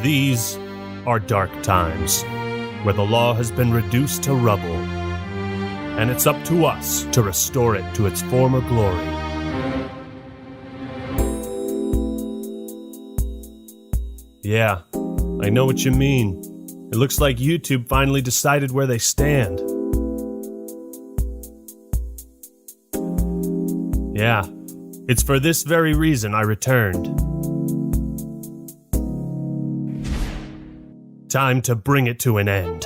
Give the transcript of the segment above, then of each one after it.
These are dark times, where the law has been reduced to rubble, and it's up to us to restore it to its former glory. Yeah, I know what you mean. It looks like YouTube finally decided where they stand. Yeah, it's for this very reason I returned. Time to bring it to an end.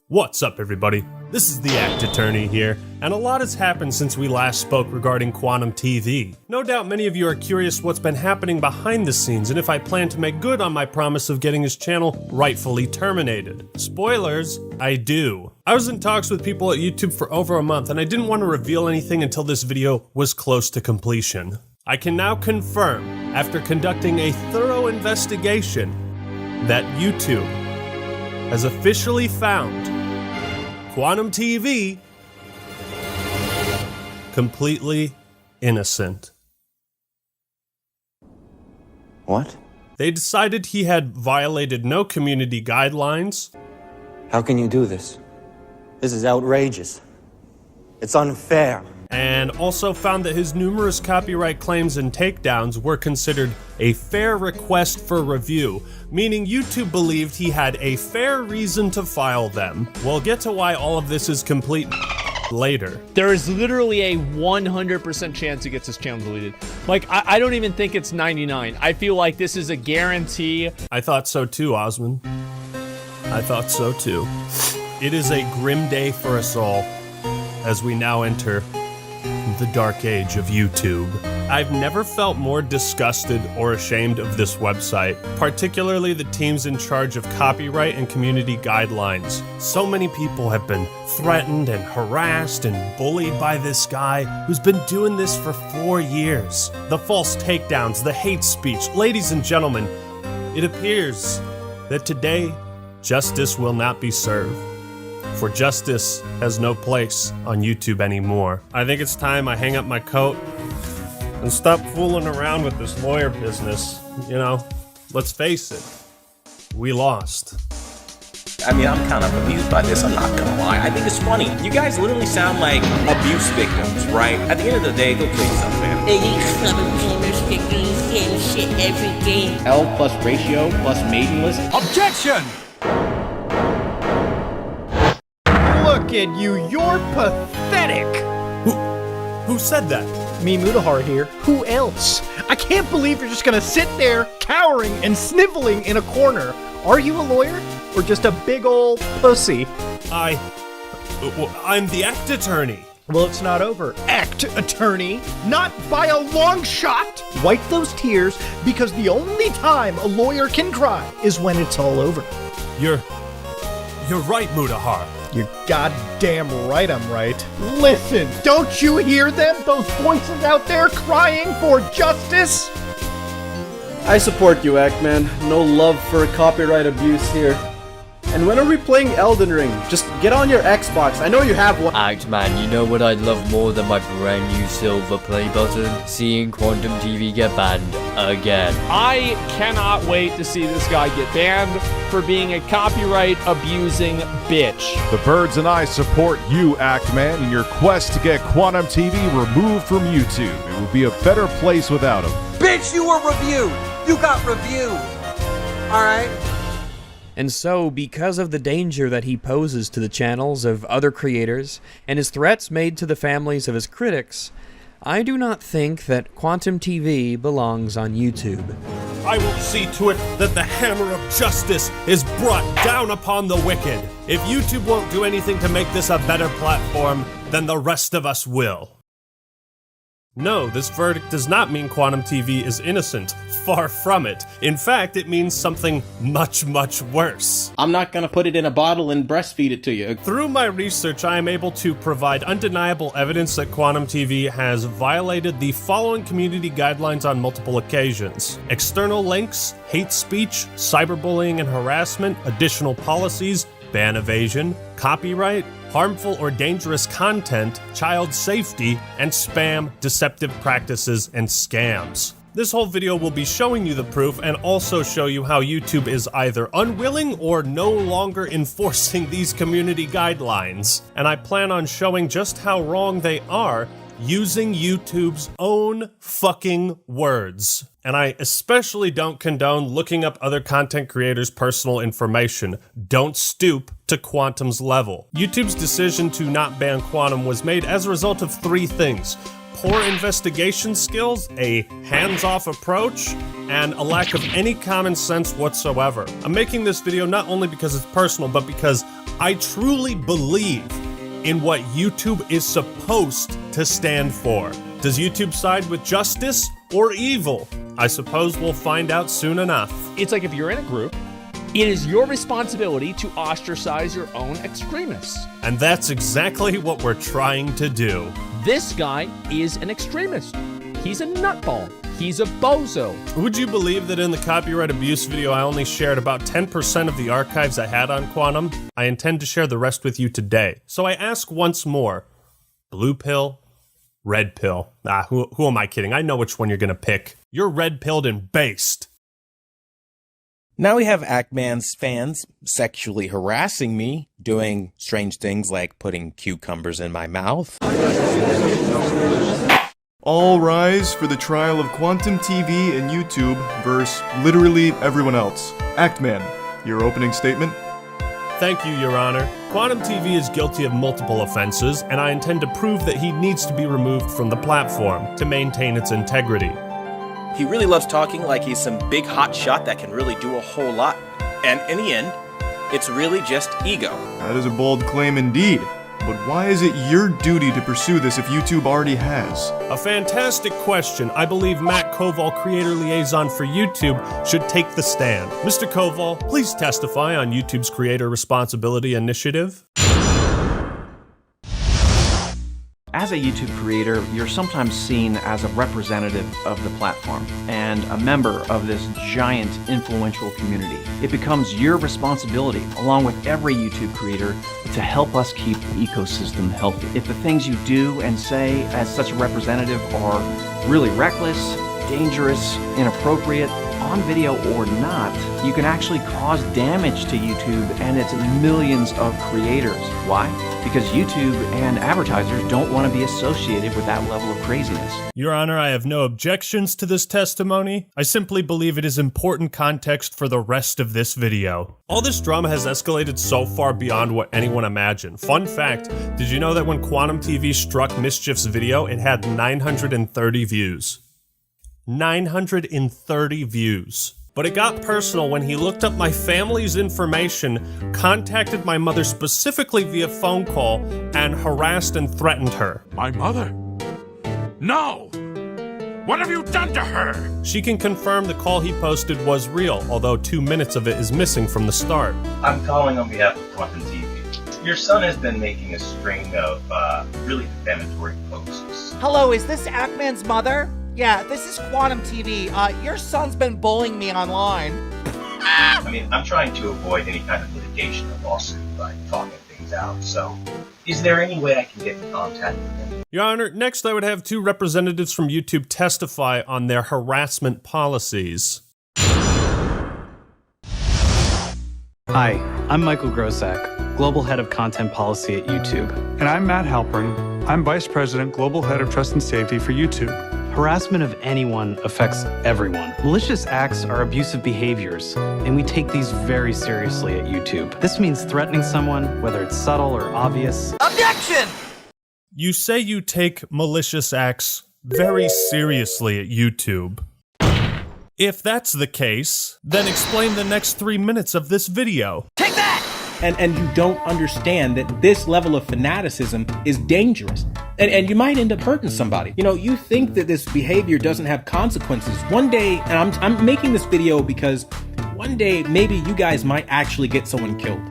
What's up, everybody? This is the Act Attorney here, and a lot has happened since we last spoke regarding Quantum TV. No doubt many of you are curious what's been happening behind the scenes and if I plan to make good on my promise of getting his channel rightfully terminated. Spoilers, I do. I was in talks with people at YouTube for over a month, and I didn't want to reveal anything until this video was close to completion. I can now confirm, after conducting a thorough investigation, that YouTube has officially found Quantum TV completely innocent. What? They decided he had violated no community guidelines. How can you do this? This is outrageous. It's unfair. And also found that his numerous copyright claims and takedowns were considered a fair request for review, meaning YouTube believed he had a fair reason to file them. We'll get to why all of this is complete later. There is literally a 100% chance he gets his channel deleted. Like, I don't even think it's 99. I feel like this is a guarantee. I thought so too, Osman. I thought so too. It is a grim day for us all as we now enter the dark age of YouTube. I've never felt more disgusted or ashamed of this website, particularly the teams in charge of copyright and community guidelines. So many people have been threatened and harassed and bullied by this guy who's been doing this for 4 years. The false takedowns, the hate speech. Ladies and gentlemen, it appears that today justice will not be served. For justice has no place on YouTube anymore. I think it's time I hang up my coat and stop fooling around with this lawyer business. You know, let's face it, we lost. I mean, I'm kind of amused by this, I'm not gonna lie. I think it's funny. You guys literally sound like abuse victims, right? At the end of the day, go kill yourself, man. These summer gamers get doing the same shit every day. L plus ratio plus maidenless. Objection! Look at you, you're pathetic! Who said that? Me, Mutahar here. Who else? I can't believe you're just gonna sit there, cowering and sniveling in a corner. Are you a lawyer? Or just a big ol' pussy? I'm the Act Attorney. Well, it's not over. Act Attorney, not by a long shot! Wipe those tears, because the only time a lawyer can cry is when it's all over. You're right, Mutahar. You're goddamn right I'm right. Listen, don't you hear them? Those voices out there crying for justice? I support you, Ackman. No love for copyright abuse here. And when are we playing Elden Ring? Just get on your Xbox. I know you have one. Man, you know what I'd love more than my brand new silver play button? Seeing Quantum TV get banned again. I cannot wait to see this guy get banned for being a copyright abusing bitch. The Birds and I support you, Actman, in your quest to get Quantum TV removed from YouTube. It would be a better place without him. Bitch, you were reviewed! You got reviewed! Alright? And so, because of the danger that he poses to the channels of other creators, and his threats made to the families of his critics, I do not think that Quantum TV belongs on YouTube. I will see to it that the hammer of justice is brought down upon the wicked. If YouTube won't do anything to make this a better platform, then the rest of us will. No, this verdict does not mean Quantum TV is innocent. Far from it. In fact, it means something much, much worse. I'm not gonna put it in a bottle and breastfeed it to you. Through my research, I am able to provide undeniable evidence that Quantum TV has violated the following community guidelines on multiple occasions: external links, hate speech, cyberbullying and harassment, additional policies, ban evasion, copyright, harmful or dangerous content, child safety, and spam, deceptive practices, and scams. This whole video will be showing you the proof and also show you how YouTube is either unwilling or no longer enforcing these community guidelines. And I plan on showing just how wrong they are using YouTube's own fucking words. And I especially don't condone looking up other content creators' personal information. Don't stoop to Quantum's level. YouTube's decision to not ban Quantum was made as a result of three things: poor investigation skills, a hands-off approach, and a lack of any common sense whatsoever. I'm making this video not only because it's personal, but because I truly believe in what YouTube is supposed to stand for. Does YouTube side with justice or evil? I suppose we'll find out soon enough. It's like if you're in a group, it is your responsibility to ostracize your own extremists. And that's exactly what we're trying to do. This guy is an extremist. He's a nutball. He's a bozo. Would you believe that in the copyright abuse video I only shared about 10% of the archives I had on Quantum? I intend to share the rest with you today. So I ask once more, blue pill, red pill? Who am I kidding? I know which one you're gonna pick. You're red-pilled and based. Now we have Ackman's fans sexually harassing me, doing strange things like putting cucumbers in my mouth. All rise for the trial of Quantum TV and YouTube versus literally everyone else. Actman, your opening statement? Thank you, Your Honor. Quantum TV is guilty of multiple offenses, and I intend to prove that he needs to be removed from the platform to maintain its integrity. He really loves talking like he's some big hot shot that can really do a whole lot. And in the end, it's really just ego. That is a bold claim indeed. But why is it your duty to pursue this if YouTube already has? A fantastic question. I believe Matt Koval, creator liaison for YouTube, should take the stand. Mr. Koval, please testify on YouTube's Creator Responsibility Initiative. As a YouTube creator, you're sometimes seen as a representative of the platform and a member of this giant influential community. It becomes your responsibility, along with every YouTube creator, to help us keep the ecosystem healthy. If the things you do and say as such a representative are really reckless, dangerous, inappropriate, on video or not, you can actually cause damage to YouTube and its millions of creators. Why? Because YouTube and advertisers don't want to be associated with that level of craziness. Your Honor, I have no objections to this testimony. I simply believe it is important context for the rest of this video. All this drama has escalated so far beyond what anyone imagined. Fun fact, did you know that when Quantum TV struck Mischief's video, it had 930 views? 930 views. But it got personal when he looked up my family's information, contacted my mother specifically via phone call, and harassed and threatened her. My mother? No! What have you done to her? She can confirm the call he posted was real, although 2 minutes of it is missing from the start. I'm calling on behalf of Quantum TV. Your son has been making a string of really defamatory posts. Hello, is this Ackman's mother? Yeah, this is Quantum TV. Your son's been bullying me online. I mean, I'm trying to avoid any kind of litigation or lawsuit by talking things out, so is there any way I can get in contact with him? Your Honor, next I would have 2 representatives from YouTube testify on their harassment policies. Hi, I'm Michael Grosak, Global Head of Content Policy at YouTube. And I'm Matt Halpern. I'm Vice President, Global Head of Trust and Safety for YouTube. Harassment of anyone affects everyone. Malicious acts are abusive behaviors, and we take these very seriously at YouTube. This means threatening someone, whether it's subtle or obvious. Objection! You say you take malicious acts very seriously at YouTube. If that's the case, then explain the next 3 minutes of this video. Take that! And you don't understand that this level of fanaticism is dangerous. And you might end up hurting somebody. You know, you think that this behavior doesn't have consequences. One day, and I'm making this video because one day maybe you guys might actually get someone killed.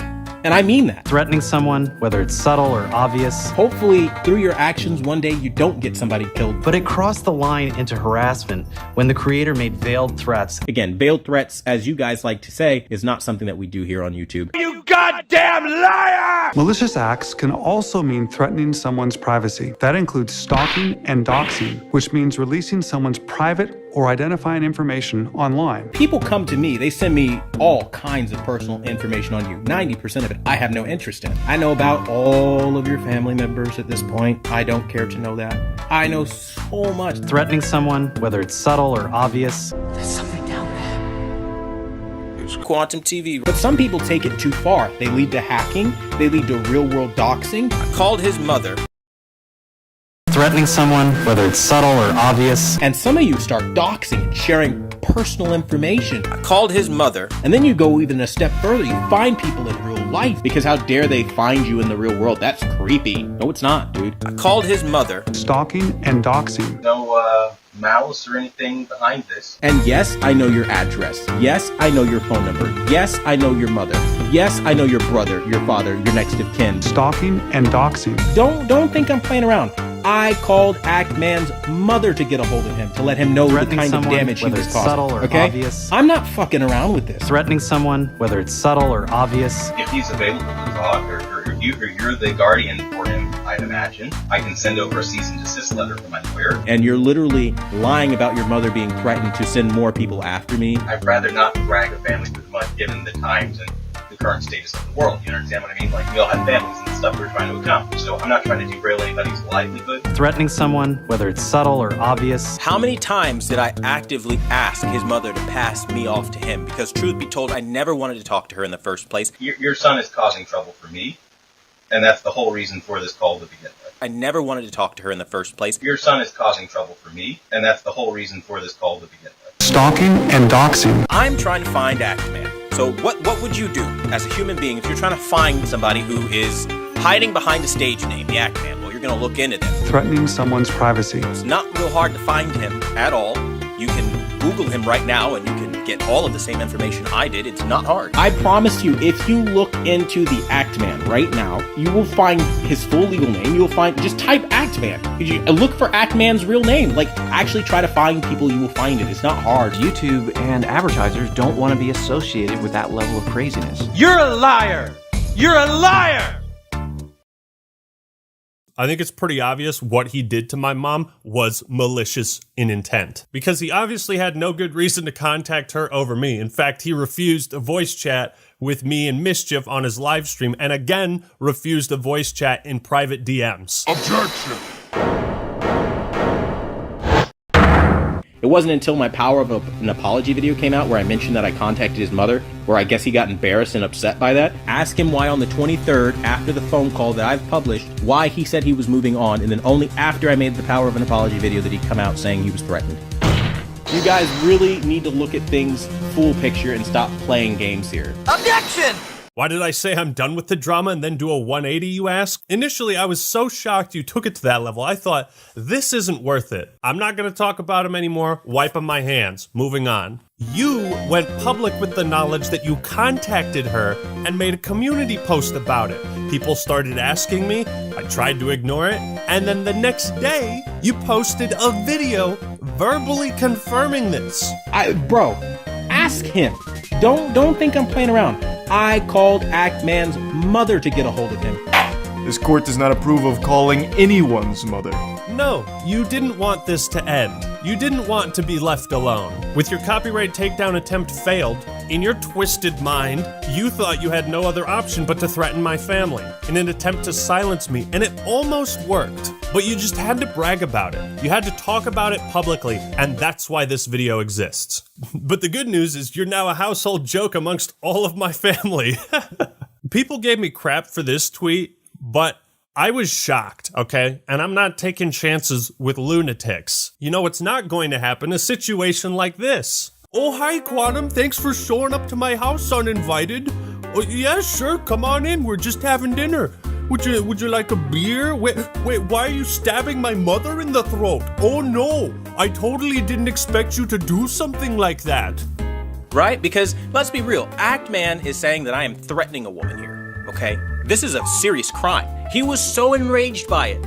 And I mean that. Threatening someone, whether it's subtle or obvious. Hopefully, through your actions, one day you don't get somebody killed. But it crossed the line into harassment when the creator made veiled threats. Again, veiled threats, as you guys like to say, is not something that we do here on YouTube. You goddamn liar! Malicious acts can also mean threatening someone's privacy. That includes stalking and doxing, which means releasing someone's private or identifying information online. People come to me, they send me all kinds of personal information on you. 90% of it I have no interest in. I know about all of your family members at this point. I don't care to know that. I know so much. Threatening someone, whether it's subtle or obvious. There's something down there. It's Quantum TV. But some people take it too far. They lead to hacking. They lead to real-world doxing. I called his mother. Threatening someone, whether it's subtle or obvious. And some of you start doxing and sharing personal information. I called his mother. And then you go even a step further. You find people in real life. Because how dare they find you in the real world? That's creepy. No, it's not, dude. I called his mother. Stalking and doxing. No, malice or anything behind this. And yes, I know your address. Yes, I know your phone number. Yes, I know your mother. Yes, I know your brother, your father, your next of kin. Stalking and doxing. Don't think I'm playing around. I called Act-Man's mother to get a hold of him, to let him know the kind of damage he was causing. Subtle or obvious. I'm not fucking around with this. Threatening someone, whether it's subtle or obvious. If he's available to talk, or you're the guardian for him, I'd imagine, I can send over a cease and desist letter from my lawyer. And you're literally lying about your mother being threatened to send more people after me. I'd rather not drag a family through the mud given the times and the current status of the world. You understand what I mean? Like, we all have families and stuff we're trying to accomplish. So I'm not trying to derail anybody's livelihood. Threatening someone, whether it's subtle or obvious. How many times did I actively ask his mother to pass me off to him? Because truth be told, I never wanted to talk to her in the first place. Your son is causing trouble for me, and that's the whole reason for this call to begin with. I never wanted to talk to her in the first place. Your son is causing trouble for me, and that's the whole reason for this call to begin with. Stalking and doxing. I'm trying to find Act-Man. So what would you do as a human being if you're trying to find somebody who is hiding behind a stage name, the Act-Man? Well, you're going to look into them. Threatening someone's privacy. It's not real hard to find him at all. You can Google him right now and you can get all of the same information I did. It's not hard. I promise you, if you look into the Act-Man right now, you will find his full legal name. You'll find, just type Act-Man. Look for Act-Man's real name. Like, actually try to find people, you will find it. It's not hard. YouTube and advertisers don't want to be associated with that level of craziness. You're a liar! You're a liar! I think it's pretty obvious what he did to my mom was malicious in intent, because he obviously had no good reason to contact her over me. In fact, he refused a voice chat with me and Mischief on his live stream, and again refused a voice chat in private DMs. Objection! It wasn't until my Power of an Apology video came out where I mentioned that I contacted his mother, where I guess he got embarrassed and upset by that. Ask him why on the 23rd, after the phone call that I've published, why he said he was moving on, and then only after I made the Power of an Apology video did he come out saying he was threatened. You guys really need to look at things full picture and stop playing games here. Objection! Why did I say I'm done with the drama and then do a 180, you ask? Initially, I was so shocked you took it to that level. I thought, this isn't worth it. I'm not going to talk about him anymore. Wiping my hands. Moving on. You went public with the knowledge that you contacted her and made a community post about it. People started asking me. I tried to ignore it. And then the next day, you posted a video verbally confirming this. Bro, ask him. Don't think I'm playing around. I called Act-Man's mother to get a hold of him. This court does not approve of calling anyone's mother. No, you didn't want this to end. You didn't want to be left alone. With your copyright takedown attempt failed, in your twisted mind, you thought you had no other option but to threaten my family in an attempt to silence me, and it almost worked. But you just had to brag about it. You had to talk about it publicly, and that's why this video exists. But the good news is you're now a household joke amongst all of my family. People gave me crap for this tweet, but I was shocked, okay? And I'm not taking chances with lunatics. You know what's not going to happen? A situation like this. Oh, hi, Quantum. Thanks for showing up to my house uninvited. Oh, yeah, sure. Come on in. We're just having dinner. Would you like a beer? Wait, why are you stabbing my mother in the throat? Oh, no. I totally didn't expect you to do something like that. Right? Because, let's be real, Act-Man is saying that I am threatening a woman here, okay? This is a serious crime. He was so enraged by it,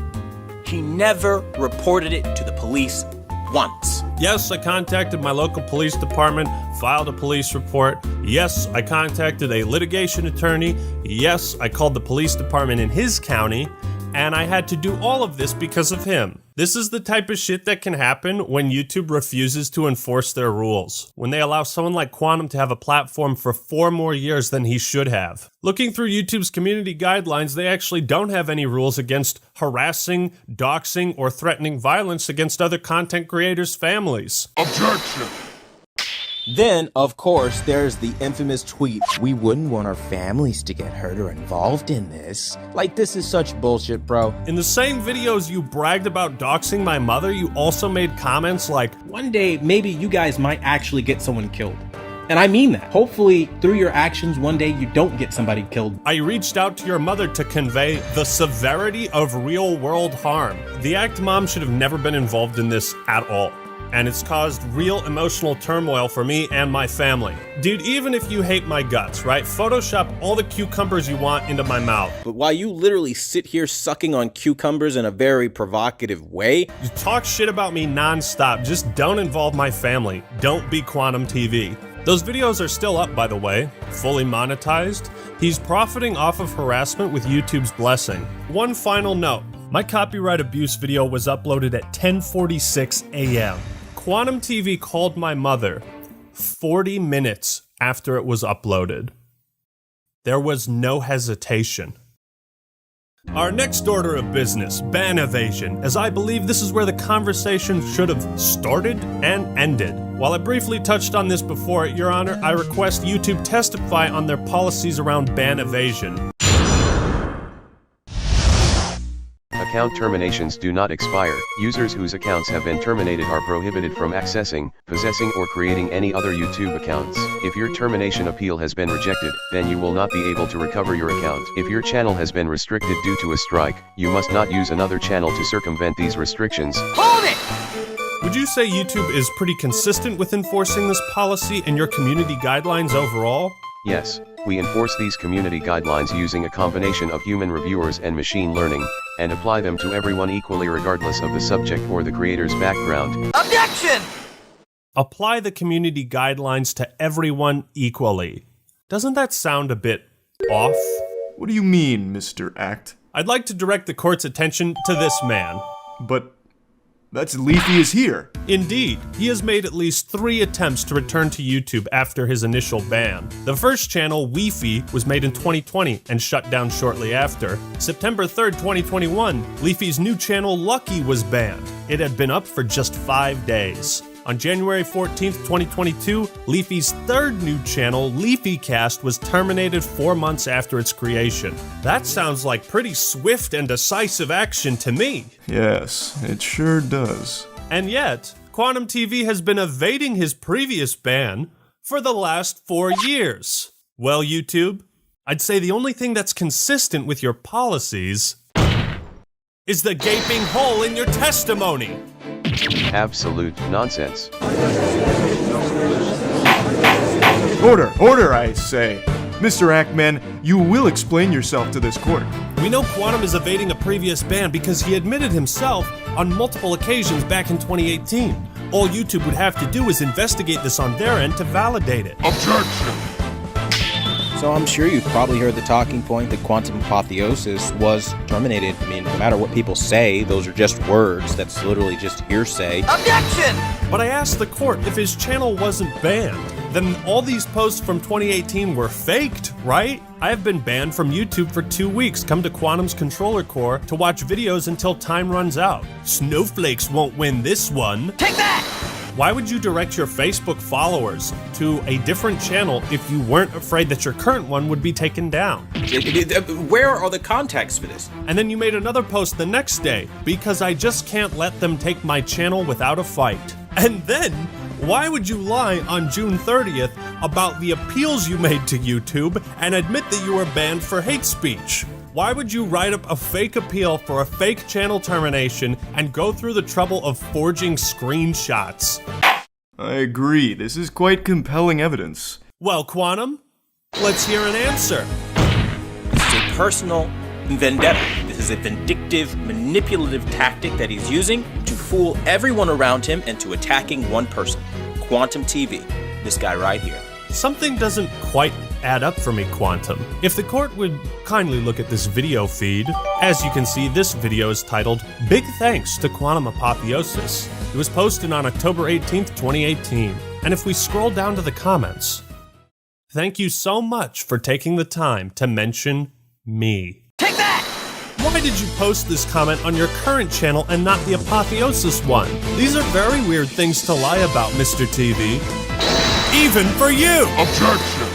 he never reported it to the police once. Yes, I contacted my local police department, filed a police report. Yes, I contacted a litigation attorney. Yes, I called the police department in his county, and I had to do all of this because of him. This is the type of shit that can happen when YouTube refuses to enforce their rules. When they allow someone like Quantum to have a platform for 4 more years than he should have. Looking through YouTube's community guidelines, they actually don't have any rules against harassing, doxing, or threatening violence against other content creators' families. Objection! Then, of course, there's the infamous tweet, "We wouldn't want our families to get hurt or involved in this." Like, this is such bullshit, bro. In the same videos you bragged about doxing my mother, you also made comments like, "One day, maybe you guys might actually get someone killed." And I mean that. Hopefully, through your actions, one day you don't get somebody killed. I reached out to your mother to convey the severity of real-world harm. The Act Mom should have never been involved in this at all. And it's caused real emotional turmoil for me and my family. Dude, even if you hate my guts, right? Photoshop all the cucumbers you want into my mouth. But while you literally sit here sucking on cucumbers in a very provocative way, you talk shit about me nonstop. Just don't involve my family. Don't be Quantum TV. Those videos are still up, by the way, fully monetized. He's profiting off of harassment with YouTube's blessing. One final note. My copyright abuse video was uploaded at 10:46 a.m. Quantum TV called my mother 40 minutes after it was uploaded. There was no hesitation. Our next order of business, ban evasion, as I believe this is where the conversation should have started and ended. While I briefly touched on this before, Your Honor, I request YouTube testify on their policies around ban evasion. Account terminations do not expire. Users whose accounts have been terminated are prohibited from accessing, possessing, or creating any other YouTube accounts. If your termination appeal has been rejected, then you will not be able to recover your account. If your channel has been restricted due to a strike, you must not use another channel to circumvent these restrictions. Hold it! Would you say YouTube is pretty consistent with enforcing this policy and your community guidelines overall? Yes, we enforce these community guidelines using a combination of human reviewers and machine learning, and apply them to everyone equally regardless of the subject or the creator's background. Objection! Apply the community guidelines to everyone equally. Doesn't that sound a bit off? What do you mean, Mr. Act? I'd like to direct the court's attention to this man. But that's Leafy is here. Indeed, he has made at least 3 attempts to return to YouTube after his initial ban. The first channel, Leafy, was made in 2020 and shut down shortly after. September 3rd, 2021, Leafy's new channel, Lucky, was banned. It had been up for just 5 days. On January 14th, 2022, Leafy's 3rd new channel, LeafyCast, was terminated 4 months after its creation. That sounds like pretty swift and decisive action to me. Yes, it sure does. And yet, Quantum TV has been evading his previous ban for the last 4 years. Well, YouTube, I'd say the only thing that's consistent with your policies is the gaping hole in your testimony. Absolute nonsense. Order, I say. Mr. Ackman, you will explain yourself to this court. We know Quantum is evading a previous ban because he admitted himself on multiple occasions back in 2018. All YouTube would have to do is investigate this on their end to validate it. Objection! So I'm sure you've probably heard the talking point that Quantum Apotheosis was terminated. I mean, no matter what people say, those are just words. That's literally just hearsay. Objection! But I asked the court if his channel wasn't banned, then all these posts from 2018 were faked, right? I have been banned from YouTube for 2 weeks. Come to Quantum's controller core to watch videos until time runs out. Snowflakes won't win this one. Take that! Why would you direct your Facebook followers to a different channel if you weren't afraid that your current one would be taken down? Where are the contacts for this? And then you made another post the next day, because I just can't let them take my channel without a fight. And then, why would you lie on June 30th about the appeals you made to YouTube and admit that you were banned for hate speech? Why would you write up a fake appeal for a fake channel termination and go through the trouble of forging screenshots? I agree, this is quite compelling evidence. Well, Quantum, let's hear an answer. This is a personal vendetta. This is a vindictive, manipulative tactic that he's using to fool everyone around him into attacking one person. Quantum TV, this guy right here. Something doesn't quite add up for me, Quantum. If the court would kindly look at this video feed, as you can see, this video is titled Big Thanks to Quantum Apotheosis. It was posted on October 18th, 2018. And if we scroll down to the comments, thank you so much for taking the time to mention me. Take that! Why did you post this comment on your current channel and not the Apotheosis one? These are very weird things to lie about, Mr. TV. Even for you! Objection!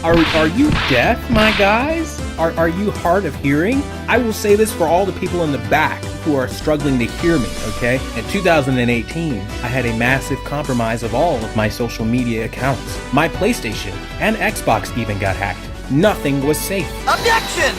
Are you deaf, my guys? Are you hard of hearing? I will say this for all the people in the back who are struggling to hear me, okay? In 2018, I had a massive compromise of all of my social media accounts. My PlayStation and Xbox even got hacked. Nothing was safe. Objection!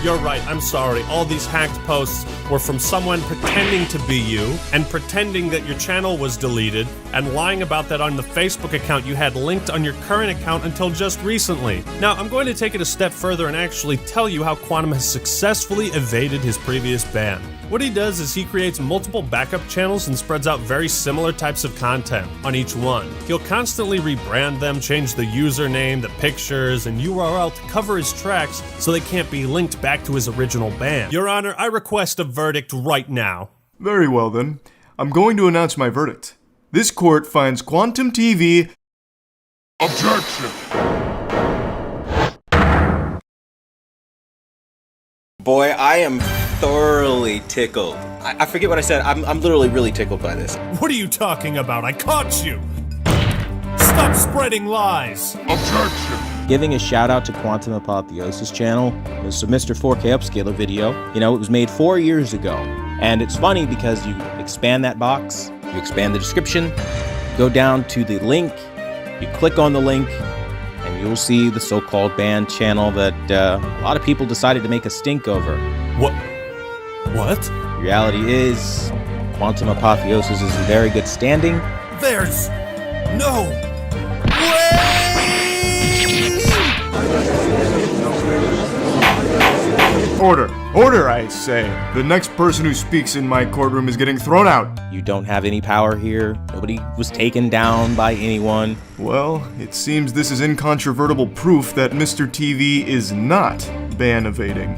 You're right, I'm sorry. All these hacked posts were from someone pretending to be you, and pretending that your channel was deleted, and lying about that on the Facebook account you had linked on your current account until just recently. Now, I'm going to take it a step further and actually tell you how Quantum has successfully evaded his previous ban. What he does is he creates multiple backup channels and spreads out very similar types of content on each one. He'll constantly rebrand them, change the username, the pictures, and URL to cover his tracks so they can't be linked back to his original ban. Your Honor, I request a verdict right now. Very well then. I'm going to announce my verdict. This court finds Quantum TV... Objection! Boy, I am thoroughly tickled. I forget what I said. I'm literally really tickled by this. What are you talking about? I caught you! Stop spreading lies! Objection! Giving a shout out to Quantum Apotheosis channel. It was a Mr. 4K Upscaler video. You know, it was made 4 years ago. And it's funny because you expand that box, you expand the description, go down to the link, you click on the link, and you'll see the so-called banned channel that a lot of people decided to make a stink over. What? The reality is, Quantum Apotheosis is in very good standing. There's no way! Order! Order, I say! The next person who speaks in my courtroom is getting thrown out! You don't have any power here. Nobody was taken down by anyone. Well, it seems this is incontrovertible proof that Mr. TV is not ban evading.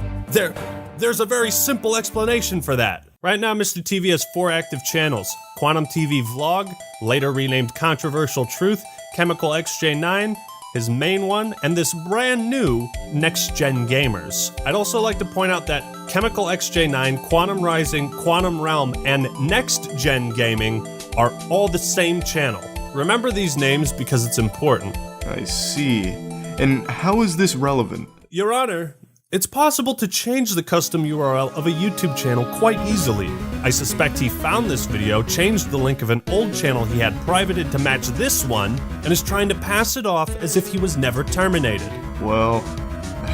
There's a very simple explanation for that. Right now, Mr. TV has 4 active channels. Quantum TV Vlog, later renamed Controversial Truth, Chemical XJ9, his main one, and this brand new Next Gen Gamers. I'd also like to point out that Chemical XJ9, Quantum Rising, Quantum Realm, and Next Gen Gaming are all the same channel. Remember these names because it's important. I see. And how is this relevant? Your Honor, it's possible to change the custom URL of a YouTube channel quite easily. I suspect he found this video, changed the link of an old channel he had privated to match this one, and is trying to pass it off as if he was never terminated. Well,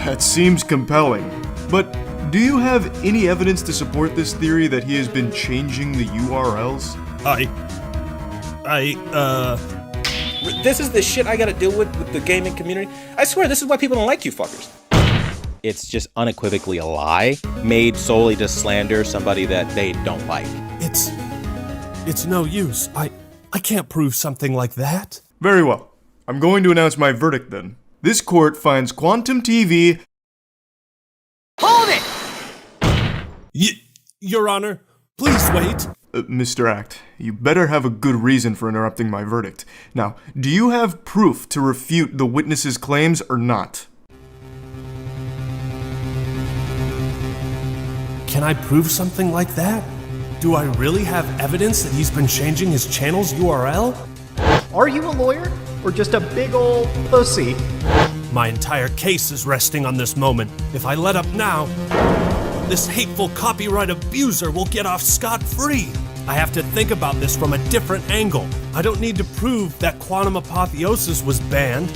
that seems compelling. But do you have any evidence to support this theory that he has been changing the URLs? This is the shit I gotta deal with the gaming community. I swear, this is why people don't like you fuckers. It's just unequivocally a lie, made solely to slander somebody that they don't like. It's no use. I can't prove something like that. Very well. I'm going to announce my verdict then. This court finds Quantum TV... Hold it! Your Honor, please wait. Mr. Act, you better have a good reason for interrupting my verdict. Now, do you have proof to refute the witness's claims or not? Can I prove something like that? Do I really have evidence that he's been changing his channel's URL? Are you a lawyer or just a big old pussy? My entire case is resting on this moment. If I let up now, this hateful copyright abuser will get off scot-free. I have to think about this from a different angle. I don't need to prove that Quantum Apotheosis was banned.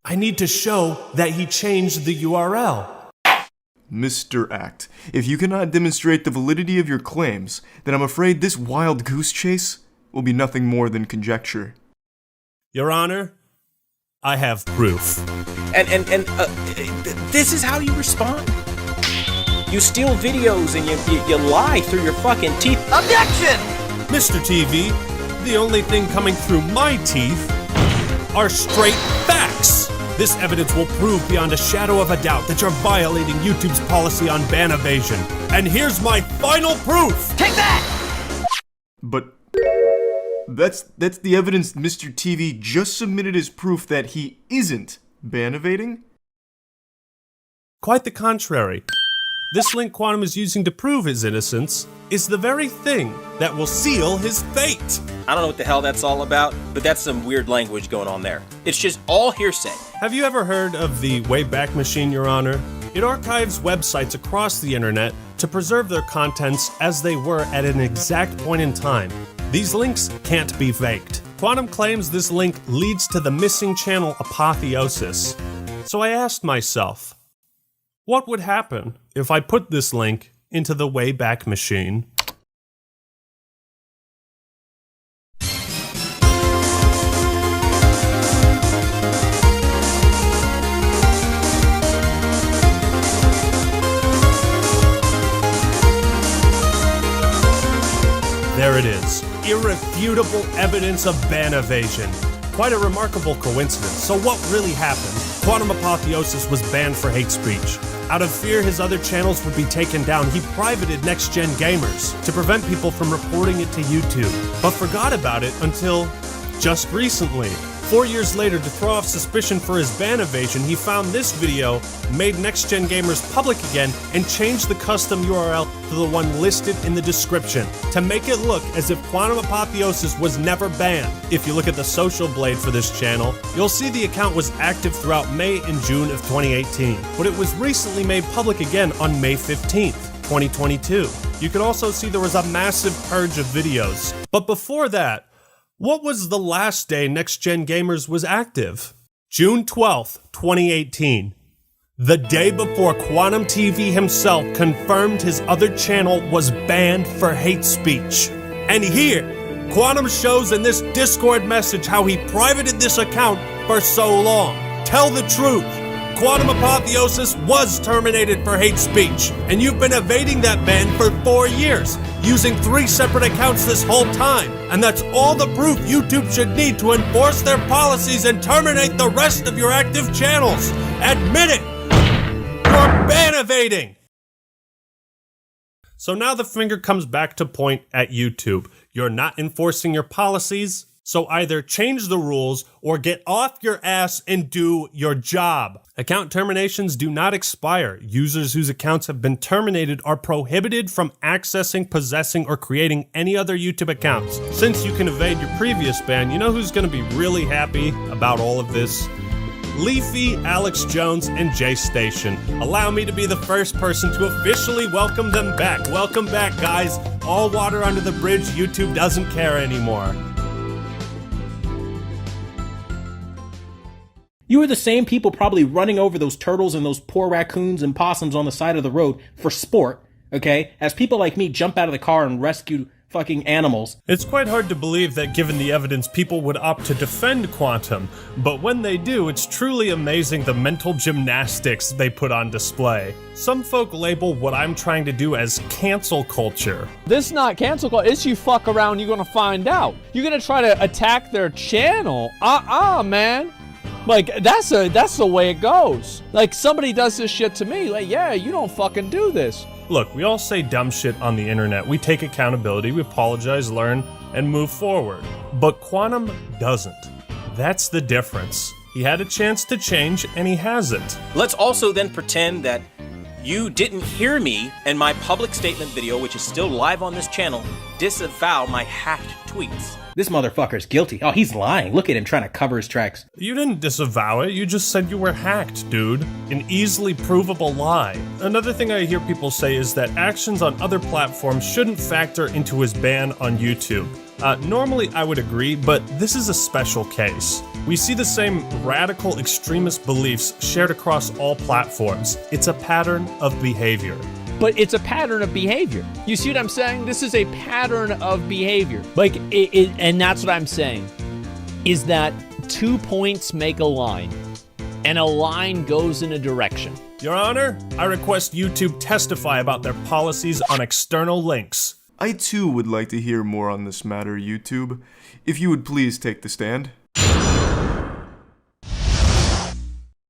I need to show that he changed the URL. Mr. Act, if you cannot demonstrate the validity of your claims, then I'm afraid this wild goose chase will be nothing more than conjecture. Your Honor, I have proof. And this is how you respond? You steal videos and you lie through your fucking teeth. Objection! Mr. TV, the only thing coming through my teeth are straight facts. This evidence will prove beyond a shadow of a doubt that you're violating YouTube's policy on ban evasion. And here's my final proof! Take that! But that's the evidence Mr. TV just submitted as proof that he isn't ban evading? Quite the contrary. This link Quantum is using to prove his innocence is the very thing that will seal his fate. I don't know what the hell that's all about, but that's some weird language going on there. It's just all hearsay. Have you ever heard of the Wayback Machine, Your Honor? It archives websites across the internet to preserve their contents as they were at an exact point in time. These links can't be faked. Quantum claims this link leads to the missing channel Apotheosis. So I asked myself, what would happen if I put this link into the Wayback Machine? There it is. Irrefutable evidence of ban evasion. Quite a remarkable coincidence. So what really happened? Quantum Apotheosis was banned for hate speech. Out of fear his other channels would be taken down, he privated Next Gen Gamers to prevent people from reporting it to YouTube, but forgot about it until just recently. 4 years later, to throw off suspicion for his ban evasion, he found this video, made Next Gen Gamers public again, and changed the custom URL to the one listed in the description to make it look as if Quantum Apotheosis was never banned. If you look at the social blade for this channel, you'll see the account was active throughout May and June of 2018, but it was recently made public again on May 15th, 2022. You can also see there was a massive purge of videos. But before that, what was the last day Next Gen Gamers was active? June 12th, 2018. The day before Quantum TV himself confirmed his other channel was banned for hate speech. And here, Quantum shows in this Discord message how he privated this account for so long. Tell the truth. Quantum Apotheosis was terminated for hate speech, and you've been evading that ban for 4 years, using 3 separate accounts this whole time, and that's all the proof YouTube should need to enforce their policies and terminate the rest of your active channels. Admit it! You're ban evading! So now the finger comes back to point at YouTube. You're not enforcing your policies, so either change the rules or get off your ass and do your job. Account terminations do not expire. Users whose accounts have been terminated are prohibited from accessing, possessing, or creating any other YouTube accounts. Since you can evade your previous ban, you know who's going to be really happy about all of this? Leafy, Alex Jones, and Jay Station. Allow me to be the first person to officially welcome them back. Welcome back, guys. All water under the bridge. YouTube doesn't care anymore. You are the same people probably running over those turtles and those poor raccoons and possums on the side of the road for sport, okay? As people like me jump out of the car and rescue fucking animals. It's quite hard to believe that given the evidence, people would opt to defend Quantum, but when they do, it's truly amazing the mental gymnastics they put on display. Some folk label what I'm trying to do as cancel culture. This is not cancel culture, it's you fuck around, you're gonna find out. You're gonna try to attack their channel? Man. Like, that's the way it goes. Like, somebody does this shit to me, like, yeah, you don't fucking do this. Look, we all say dumb shit on the internet. We take accountability, we apologize, learn, and move forward. But Quantum doesn't. That's the difference. He had a chance to change, and he hasn't. Let's also then pretend that You didn't hear me in my public statement video, which is still live on this channel, disavow my hacked tweets. This motherfucker's guilty. Oh, he's lying. Look at him trying to cover his tracks. You didn't disavow it, you just said you were hacked, dude. An easily provable lie. Another thing I hear people say is that actions on other platforms shouldn't factor into his ban on YouTube. Normally I would agree, but this is a special case. We see the same radical extremist beliefs shared across all platforms. It's a pattern of behavior. But it's a pattern of behavior. You see what I'm saying? This is a pattern of behavior. Like, and that's what I'm saying, is that 2 points make a line, and a line goes in a direction. Your Honor, I request YouTube testify about their policies on external links. I too would like to hear more on this matter, YouTube. If you would please take the stand.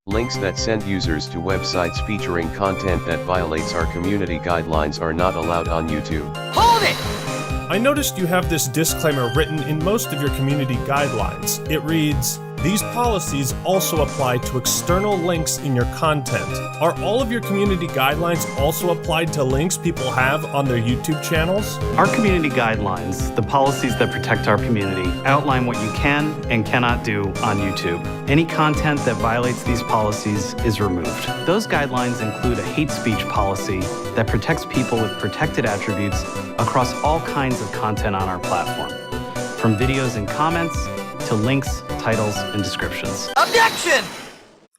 Links that send users to websites featuring content that violates our community guidelines are not allowed on YouTube. Hold it! I noticed you have this disclaimer written in most of your community guidelines. It reads, "These policies also apply to external links in your content." Are all of your community guidelines also applied to links people have on their YouTube channels? Our community guidelines, the policies that protect our community, outline what you can and cannot do on YouTube. Any content that violates these policies is removed. Those guidelines include a hate speech policy that protects people with protected attributes across all kinds of content on our platform, from videos and comments to links, titles, and descriptions. Objection!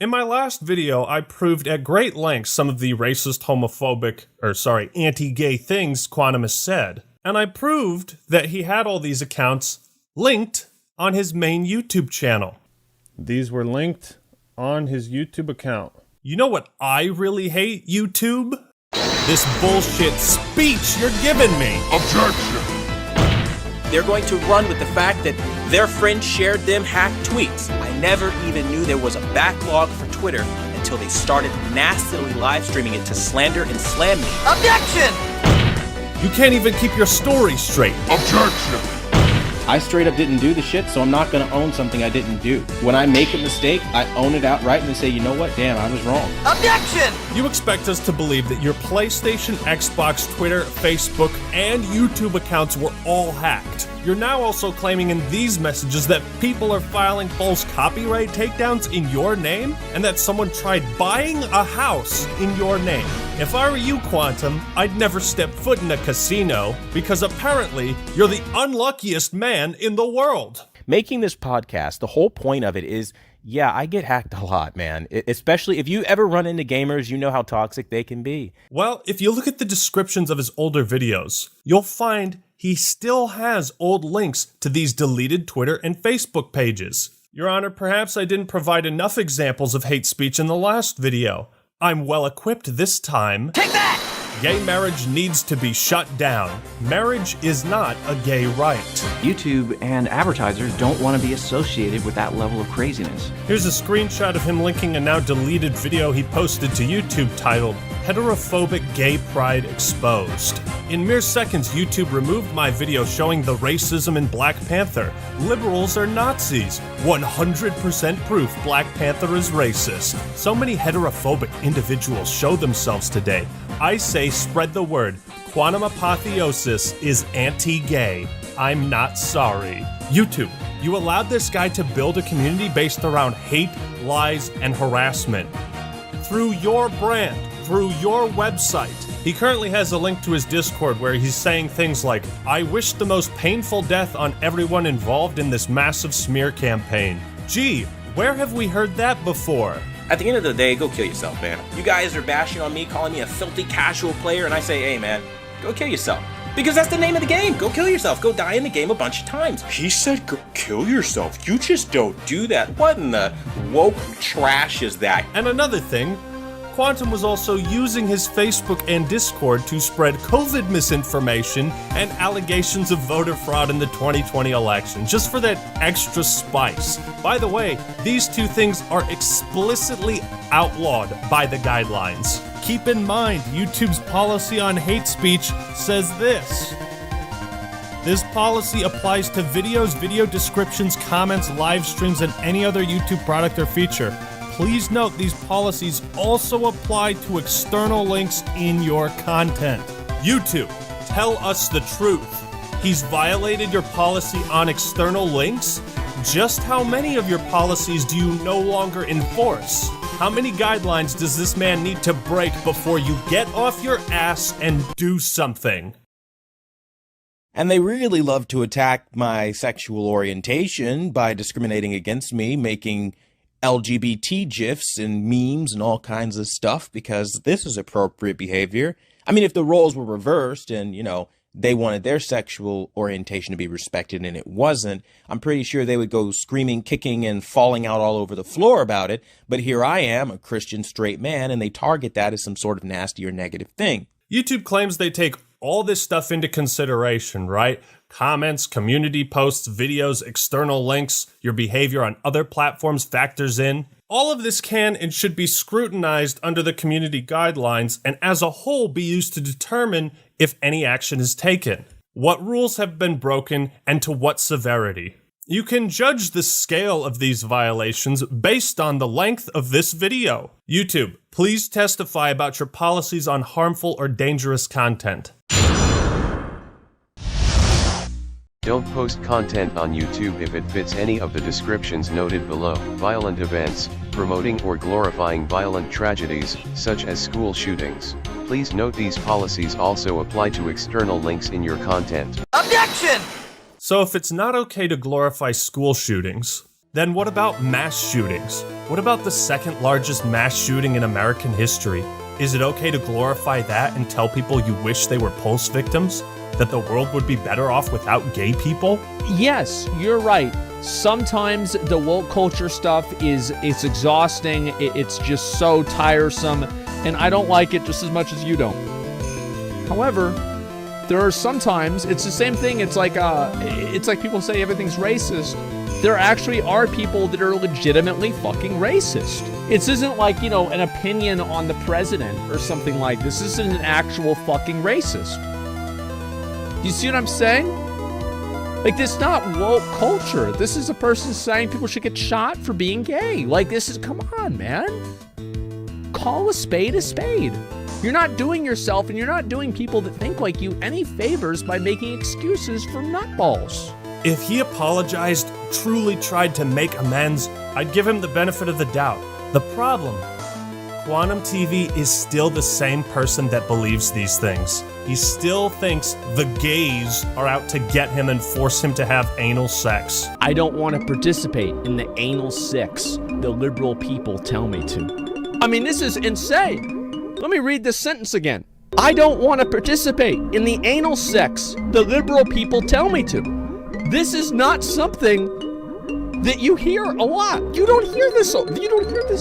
In my last video, I proved at great length some of the racist, homophobic, anti-gay things Quantum has said. And I proved that he had all these accounts linked on his main YouTube channel. These were linked on his YouTube account. You know what I really hate, YouTube? This bullshit speech you're giving me. Objection! They're going to run with the fact that their friend shared them hacked tweets. I never even knew there was a backlog for Twitter until they started nastily live streaming it to slander and slam me. Objection! You can't even keep your story straight. Objection! I straight up didn't do the shit, so I'm not gonna own something I didn't do. When I make a mistake, I own it outright and say, you know what, damn, I was wrong. Objection! You expect us to believe that your PlayStation, Xbox, Twitter, Facebook, and YouTube accounts were all hacked. You're now also claiming in these messages that people are filing false copyright takedowns in your name, and that someone tried buying a house in your name. If I were you, Quantum, I'd never step foot in a casino, because apparently you're the unluckiest man in the world. Making this podcast, the whole point of it is, yeah, I get hacked a lot, man. Especially if you ever run into gamers, you know how toxic they can be. Well, if you look at the descriptions of his older videos, you'll find he still has old links to these deleted Twitter and Facebook pages. Your Honor, perhaps I didn't provide enough examples of hate speech in the last video. I'm well equipped this time. Take that! Gay marriage needs to be shut down. Marriage is not a gay right. YouTube and advertisers don't want to be associated with that level of craziness. Here's a screenshot of him linking a now deleted video he posted to YouTube titled, "Heterophobic Gay Pride Exposed." In mere seconds, YouTube removed my video showing the racism in Black Panther. Liberals are Nazis. 100% proof Black Panther is racist. So many heterophobic individuals show themselves today. I say spread the word. Quantum Apotheosis is anti-gay. I'm not sorry. YouTube, you allowed this guy to build a community based around hate, lies, and harassment. Through your brand, through your website. He currently has a link to his Discord where he's saying things like, "I wish the most painful death on everyone involved in this massive smear campaign." Gee, where have we heard that before? At the end of the day, go kill yourself, man. You guys are bashing on me, calling me a filthy casual player, and I say, hey, man, go kill yourself. Because that's the name of the game. Go kill yourself. Go die in the game a bunch of times. He said go kill yourself. You just don't do that. What in the woke trash is that? And another thing, Quantum was also using his Facebook and Discord to spread COVID misinformation and allegations of voter fraud in the 2020 election, just for that extra spice. By the way, these two things are explicitly outlawed by the guidelines. Keep in mind, YouTube's policy on hate speech says this. This policy applies to videos, video descriptions, comments, live streams, and any other YouTube product or feature. please note these policies also apply to external links in your content. YouTube, tell us the truth. He's violated your policy on external links? Just how many of your policies do you no longer enforce? How many guidelines does this man need to break before you get off your ass and do something? And they really love to attack my sexual orientation by discriminating against me, making LGBT GIFs and memes and all kinds of stuff, because this is appropriate behavior. I mean, if the roles were reversed and, you know, they wanted their sexual orientation to be respected and it wasn't, I'm pretty sure they would go screaming, kicking, and falling out all over the floor about it. But here I am, a Christian straight man, and they target that as some sort of nasty or negative thing. YouTube claims they take all this stuff into consideration, right? Comments, community posts, videos, external links, your behavior on other platforms factors in. All of this can and should be scrutinized under the community guidelines and as a whole be used to determine if any action is taken, what rules have been broken, and to what severity. You can judge the scale of these violations based on the length of this video. YouTube, please testify about your policies on harmful or dangerous content. Don't post content on YouTube if it fits any of the descriptions noted below. Violent events, promoting or glorifying violent tragedies, such as school shootings. Please note these policies also apply to external links in your content. Objection! So if it's not okay to glorify school shootings, then what about mass shootings? What about the second largest mass shooting in American history? Is it okay to glorify that and tell people you wish they were Pulse victims? That the world would be better off without gay people? Yes, you're right. Sometimes the woke culture stuff it's exhausting. It's just so tiresome, and I don't like it just as much as you don't. However, there are sometimes it's the same thing. It's like people say everything's racist. There actually are people that are legitimately fucking racist. This isn't like, you know, an opinion on the president or something like this. This is an actual fucking racist. You see what I'm saying? Like, this is not woke culture. This is a person saying people should get shot for being gay. Like, this is, come on, man. Call a spade a spade. You're not doing yourself and you're not doing people that think like you any favors by making excuses for nutballs. If he apologized, truly tried to make amends, I'd give him the benefit of the doubt. The problem, Quantum TV is still the same person that believes these things. He still thinks the gays are out to get him and force him to have anal sex. I don't want to participate in the anal sex the liberal people tell me to. I mean, this is insane. Let me read this sentence again. I don't want to participate in the anal sex the liberal people tell me to. This is not something that you hear a lot. You don't hear this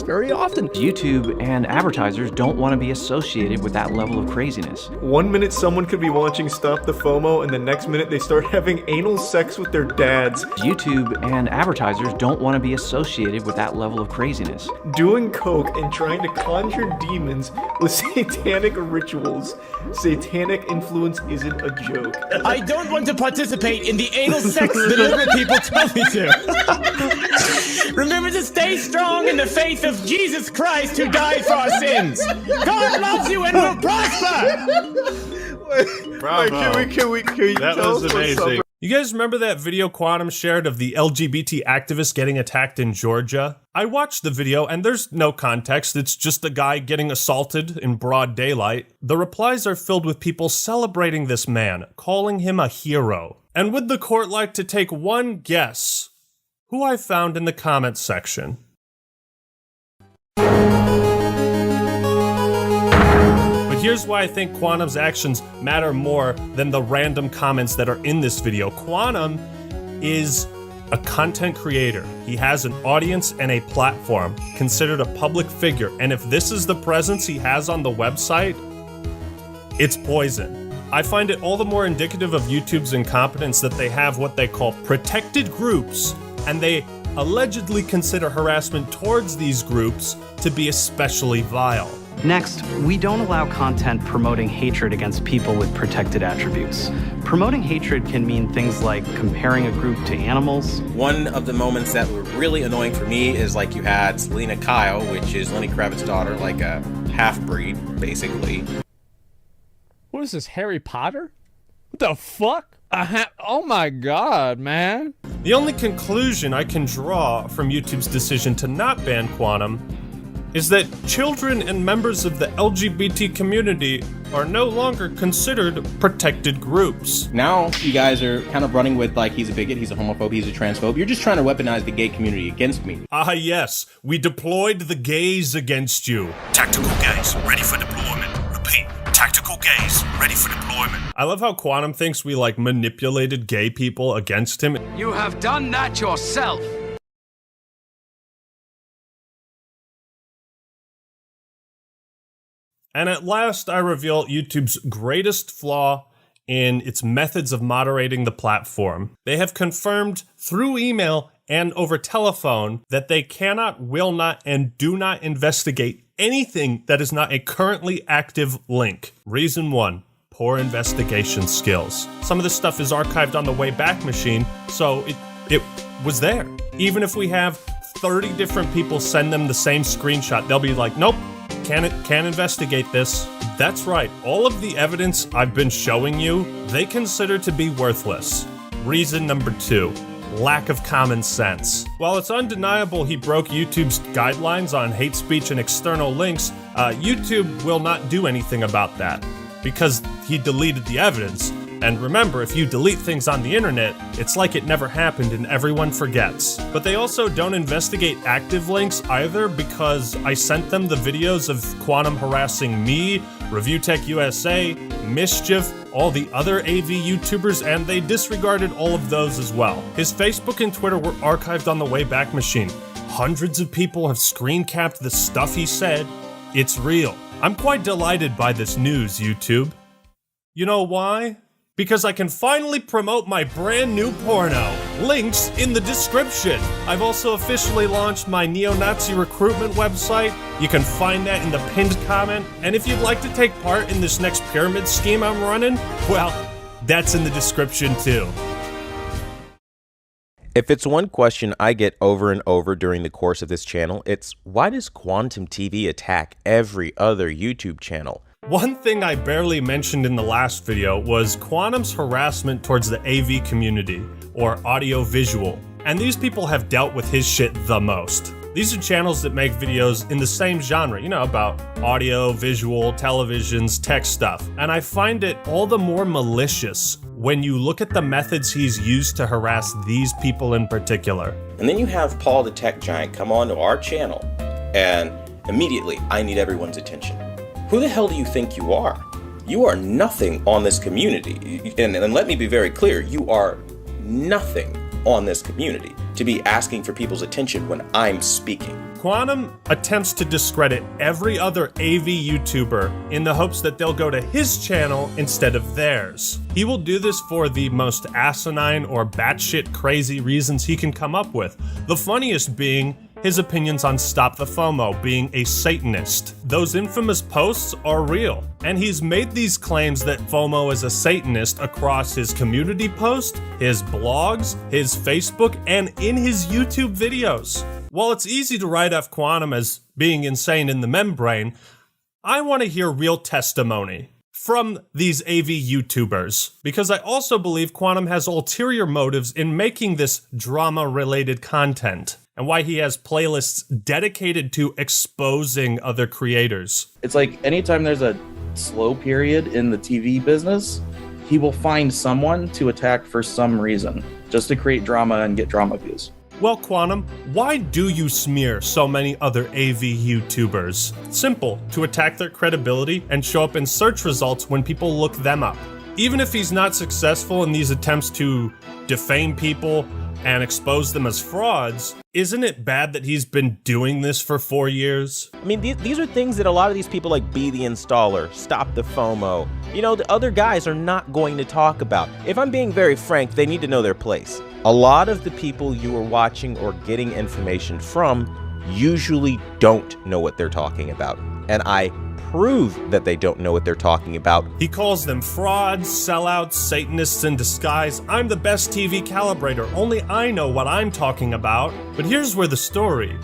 very often. YouTube and advertisers don't want to be associated with that level of craziness. 1 minute someone could be watching Stop the FOMO, and the next minute they start having anal sex with their dads. YouTube and advertisers don't want to be associated with that level of craziness. Doing coke and trying to conjure demons with satanic rituals. Satanic influence isn't a joke. I don't want to participate in the anal sex the liberal people tell me to. Remember to stay strong in the faith of Jesus Christ who died for our sins. God loves you and will prosper. Bravo. Can we That tell was us amazing. something? You guys remember that video Quantum shared of the LGBT activist getting attacked in Georgia? I watched the video and there's no context. It's just a guy getting assaulted in broad daylight. The replies are filled with people celebrating this man, calling him a hero. And would the court like to take one guess who I found in the comments section? But here's why I think Quantum's actions matter more than the random comments that are in this video. Quantum is a content creator. He has an audience and a platform, considered a public figure. And if this is the presence he has on the website, it's poison. I find it all the more indicative of YouTube's incompetence that they have what they call protected groups, and they allegedly consider harassment towards these groups to be especially vile. Next, we don't allow content promoting hatred against people with protected attributes. Promoting hatred can mean things like comparing a group to animals. One of the moments that were really annoying for me is like you had Selena Kyle, which is Lenny Kravitz's daughter, like a half-breed, basically. What is this, Harry Potter? What the fuck? Oh my god, man. The only conclusion I can draw from YouTube's decision to not ban Quantum is that children and members of the LGBT community are no longer considered protected groups. Now you guys are kind of running with like he's a bigot, he's a homophobe, he's a transphobe. You're just trying to weaponize the gay community against me. Ah yes, we deployed the gays against you. Tactical gays, ready for deployment. Repeat, tactical gays, ready for deployment. I love how Quantum thinks we like manipulated gay people against him. You have done that yourself. And at last, I reveal YouTube's greatest flaw in its methods of moderating the platform. They have confirmed through email and over telephone that they cannot, will not, and do not investigate anything that is not a currently active link. Reason 1, poor investigation skills. Some of this stuff is archived on the Wayback Machine, so it was there. Even if we have 30 different people send them the same screenshot, they'll be like, nope. Can't investigate this. That's right, all of the evidence I've been showing you, they consider to be worthless. Reason number 2, lack of common sense. While it's undeniable he broke YouTube's guidelines on hate speech and external links, YouTube will not do anything about that because he deleted the evidence. And remember, if you delete things on the internet, it's like it never happened and everyone forgets. But they also don't investigate active links either because I sent them the videos of Quantum harassing me, Review Tech USA, Mischief, all the other AV YouTubers, and they disregarded all of those as well. His Facebook and Twitter were archived on the Wayback Machine. Hundreds of people have screen capped the stuff he said. It's real. I'm quite delighted by this news, YouTube. You know why? Because I can finally promote my brand new porno. Links in the description. I've also officially launched my neo-Nazi recruitment website. You can find that in the pinned comment. And if you'd like to take part in this next pyramid scheme I'm running, well, that's in the description too. If it's one question I get over and over during the course of this channel, it's why does Quantum TV attack every other YouTube channel? One thing I barely mentioned in the last video was Quantum's harassment towards the AV community, or audio-visual, and these people have dealt with his shit the most. These are channels that make videos in the same genre, you know, about audio, visual, televisions, tech stuff, and I find it all the more malicious when you look at the methods he's used to harass these people in particular. And then you have Paul the Tech Giant come onto our channel, and immediately I need everyone's attention. Who the hell do you think you are? You are nothing on this community. And let me be very clear, you are nothing on this community to be asking for people's attention when I'm speaking. Quantum attempts to discredit every other AV YouTuber in the hopes that they'll go to his channel instead of theirs. He will do this for the most asinine or batshit crazy reasons he can come up with. The funniest being his opinions on Stop the FOMO, being a Satanist. Those infamous posts are real, and he's made these claims that FOMO is a Satanist across his community post, his blogs, his Facebook, and in his YouTube videos. While it's easy to write off Quantum as being insane in the membrane, I want to hear real testimony from these AV YouTubers, because I also believe Quantum has ulterior motives in making this drama-related content, and why he has playlists dedicated to exposing other creators. It's like anytime there's a slow period in the TV business, he will find someone to attack for some reason, just to create drama and get drama views. Well, Quantum, why do you smear so many other AV YouTubers? Simple, to attack their credibility and show up in search results when people look them up. Even if he's not successful in these attempts to defame people and expose them as frauds, isn't it bad that he's been doing this for 4 years? I mean, these are things that a lot of these people like Be the Installer, Stop the FOMO, you know, the other guys are not going to talk about. If I'm being very frank, they need to know their place. A lot of the people you are watching or getting information from usually don't know what they're talking about. And I prove that they don't know what they're talking about. He calls them frauds, sellouts, Satanists in disguise. I'm the best TV calibrator. Only I know what I'm talking about. But here's where the story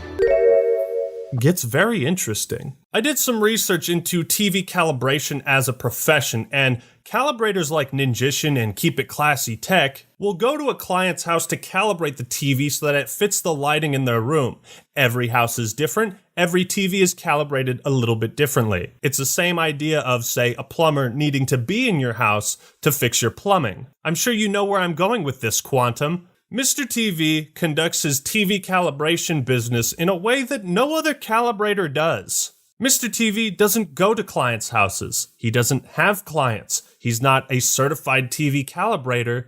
gets very interesting. I did some research into TV calibration as a profession, and calibrators like Ninjician and Keep It Classy Tech will go to a client's house to calibrate the TV so that it fits the lighting in their room. Every house is different. Every TV is calibrated a little bit differently. It's the same idea of, say, a plumber needing to be in your house to fix your plumbing. I'm sure you know where I'm going with this, Quantum. Mr. TV conducts his TV calibration business in a way that no other calibrator does. Mr. TV doesn't go to clients' houses. He doesn't have clients. He's not a certified TV calibrator.